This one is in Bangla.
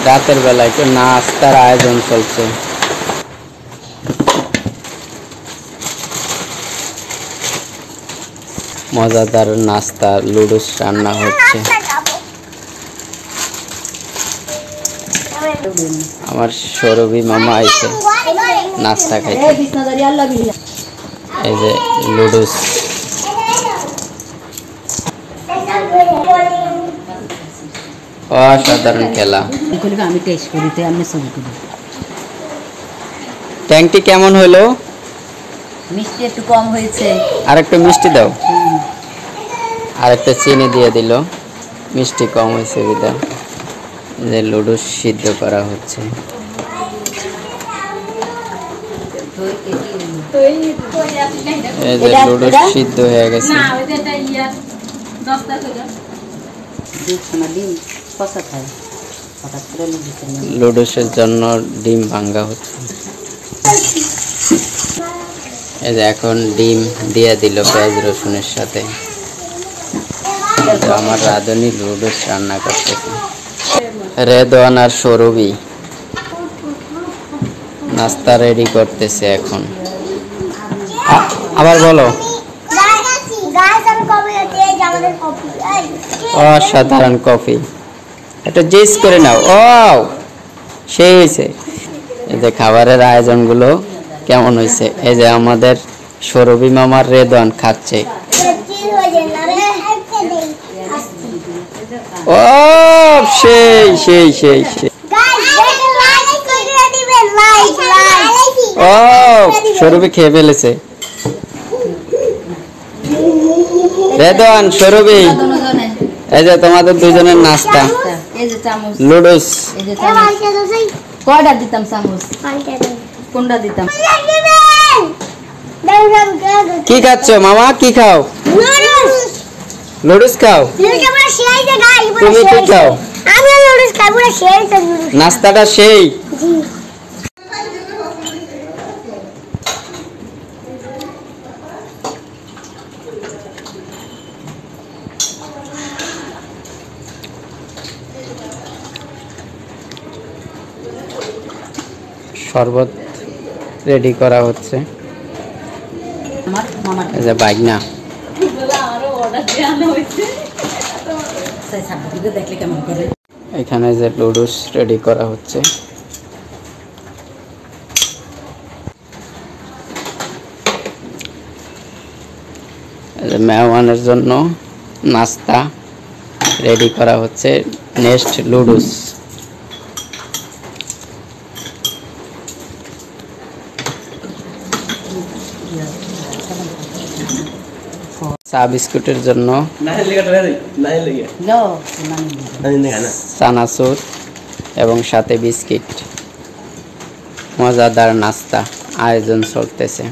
রাতের বেলা একটু নাস্তার আয়োজন চলছে। মজাদার নাস্তা লুডুস রান্না হচ্ছে। আমার সৌরভী মামা আইছে নাস্তা খাইতে। এই যে লুডুস, অসাধারণ খেলা। ট্যাংটি কেমন হলো? মিষ্টি একটু কম হয়েছে, আর একটু মিষ্টি দাও। আর একটা চিনি দিয়ে দিল, মিষ্টি কম হয়েছে বিদা। যে লুডুস সিদ্ধ করা হচ্ছে। এই যে লুডুস সিদ্ধ হয়ে গেছে। লুডুসের জন্য ডিম ভাঙ্গা হচ্ছে। এই যে এখন ডিম দিয়ে দিল পেঁয়াজ রসুনের সাথে। আমার রাঁধুনি লুডুস রান্না করতেছে। রেদওয়ান আর সৌরভী নাস্তা রেডি করতেছে এখন। আবার বলো। অসাধারণ কফি, এটা জেস করে নাও। ও সেই হয়েছে। এই যে খাবারের আয়োজনগুলো কেমন হয়েছে। এই যে আমাদের সৌরভী মামার রেদওয়ান খাচ্ছে। ও সেই সেই সেই সেই। ও সৌরভী খেয়ে ফেলেছে। রেদওয়ান, সৌরভী, এই যে তোমাদের দুজনের নাস্তা লুডুস। কয়টা দিতাম চামচ? কোনটা দিতাম? কি খাচ্ছ মামা? কি খাও? লুডুস খাও। তুমি কি খাও? নাস্তাটা সেই। শরবত রেডি করা হচ্ছে। এই যে বাইগনা। এখানে যে লুডুস রেডি করা হচ্ছে। মেহমানের জন্য নাস্তা রেডি করা হচ্ছে। নেক্সট লুডুস। চা বিস্কুটের জন্য চানাচুর এবং সাথে বিস্কিট। মজাদার নাস্তা আয়োজন চলতেছে।